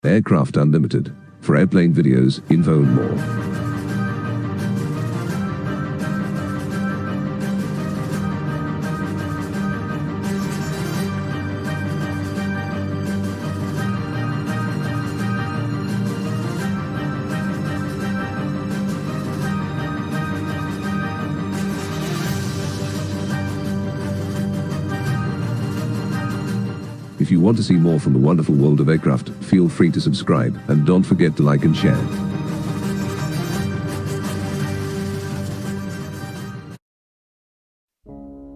Aircraft Unlimited. For airplane videos, info and more. If you want to see more from the wonderful world of aircraft, feel free to subscribe, and don't forget to like and share.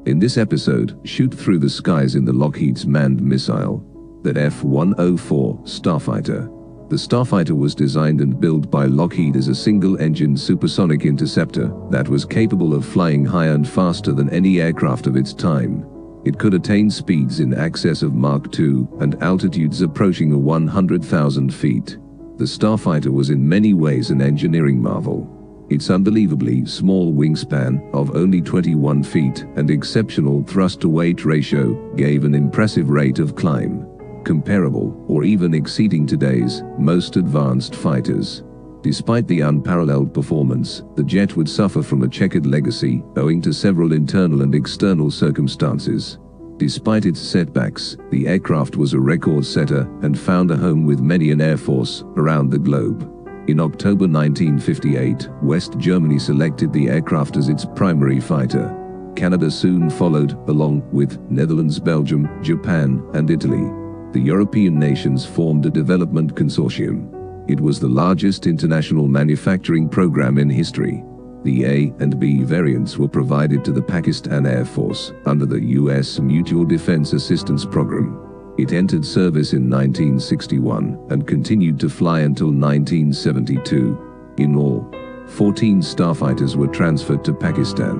In this episode, shoot through the skies in the Lockheed's manned missile, the F-104 Starfighter. The Starfighter was designed and built by Lockheed as a single-engine supersonic interceptor that was capable of flying higher and faster than any aircraft of its time. It could attain speeds in excess of Mach 2 and altitudes approaching 100,000 feet. The Starfighter was in many ways an engineering marvel. Its unbelievably small wingspan of only 21 feet and exceptional thrust-to-weight ratio gave an impressive rate of climb, comparable or even exceeding today's most advanced fighters. Despite the unparalleled performance, the jet would suffer from a checkered legacy owing to several internal and external circumstances. Despite its setbacks, the aircraft was a record setter and found a home with many an air force around the globe. In October 1958, West Germany selected the aircraft as its primary fighter. Canada soon followed, along with Netherlands, Belgium, Japan, and Italy. The European nations formed a development consortium. It was the largest international manufacturing program in history. The A and B variants were provided to the Pakistan Air Force under the U.S. Mutual Defense Assistance Program. It entered service in 1961 and continued to fly until 1972. In all, 14 Starfighters were transferred to Pakistan.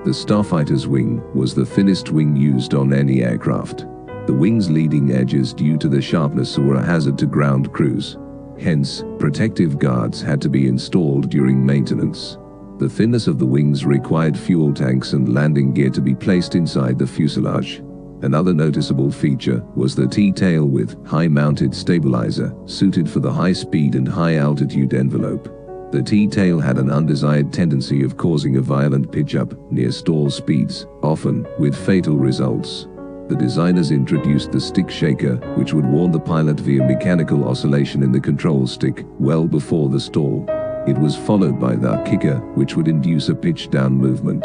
The Starfighter's wing was the thinnest wing used on any aircraft. The wing's leading edges due to their sharpness were a hazard to ground crews. Hence, protective guards had to be installed during maintenance. The thinness of the wings required fuel tanks and landing gear to be placed inside the fuselage. Another noticeable feature was the T-tail with high-mounted stabilizer, suited for the high-speed and high-altitude envelope. The T-tail had an undesired tendency of causing a violent pitch-up near stall speeds, often with fatal results. The designers introduced the stick shaker, which would warn the pilot via mechanical oscillation in the control stick well before the stall. It was followed by the kicker, which would induce a pitch-down movement.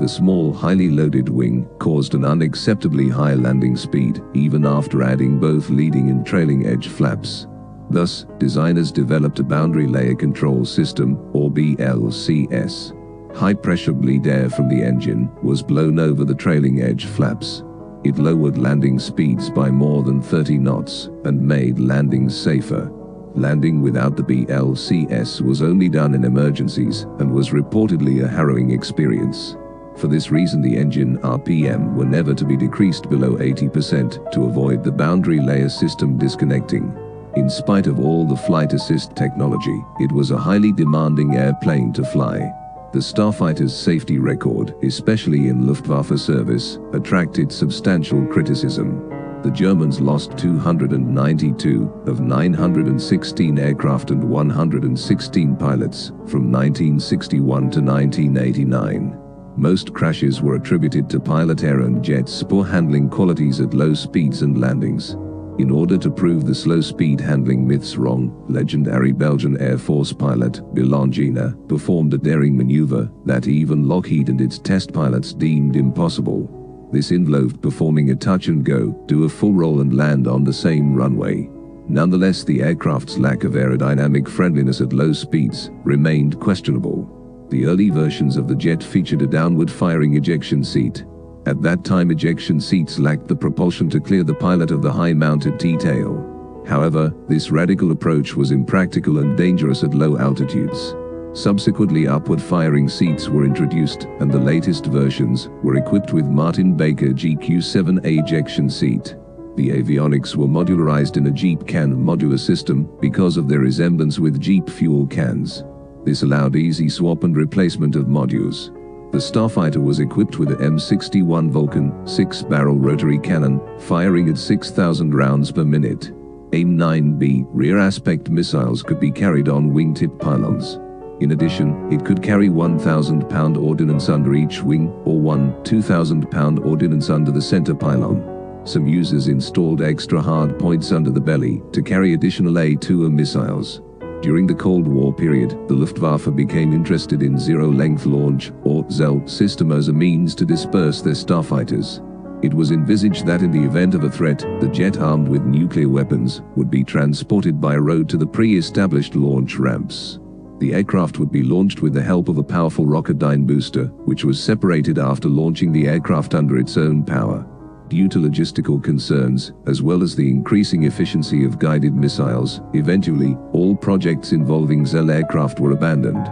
The small, highly loaded wing caused an unacceptably high landing speed, even after adding both leading and trailing edge flaps. Thus, designers developed a boundary layer control system, or BLCS. High-pressure bleed air from the engine was blown over the trailing edge flaps. It lowered landing speeds by more than 30 knots and made landings safer. Landing without the BLCS was only done in emergencies and was reportedly a harrowing experience. For this reason, the engine RPM were never to be decreased below 80% to avoid the boundary layer system disconnecting. In spite of all the flight assist technology, it was a highly demanding airplane to fly. The Starfighter's safety record, especially in Luftwaffe service, attracted substantial criticism. The Germans lost 292 of 916 aircraft and 116 pilots from 1961 to 1989. Most crashes were attributed to pilot error and jets' poor handling qualities at low speeds and landings. In order to prove the slow-speed handling myths wrong, legendary Belgian Air Force pilot Belangina performed a daring maneuver that even Lockheed and its test pilots deemed impossible. This involved performing a touch-and-go, do a full roll and land on the same runway. Nonetheless, the aircraft's lack of aerodynamic friendliness at low speeds remained questionable. The early versions of the jet featured a downward-firing ejection seat. At that time, ejection seats lacked the propulsion to clear the pilot of the high-mounted T-tail. However, this radical approach was impractical and dangerous at low altitudes. Subsequently, upward-firing seats were introduced, and the latest versions were equipped with Martin Baker GQ7A ejection seat. The avionics were modularized in a Jeep can modular system because of their resemblance with Jeep fuel cans. This allowed easy swap and replacement of modules. The Starfighter was equipped with a M61 Vulcan 6-barrel rotary cannon, firing at 6,000 rounds per minute. AIM-9B rear aspect missiles could be carried on wingtip pylons. In addition, it could carry 1,000-pound ordnance under each wing, or one 2,000-pound ordnance under the center pylon. Some users installed extra hard points under the belly to carry additional A-2A missiles. During the Cold War period, the Luftwaffe became interested in zero-length launch, or ZEL, system as a means to disperse their starfighters. It was envisaged that in the event of a threat, the jet armed with nuclear weapons would be transported by road to the pre-established launch ramps. The aircraft would be launched with the help of a powerful Rocketdyne booster, which was separated after launching the aircraft under its own power. Due to logistical concerns, as well as the increasing efficiency of guided missiles, eventually, all projects involving ZEL aircraft were abandoned.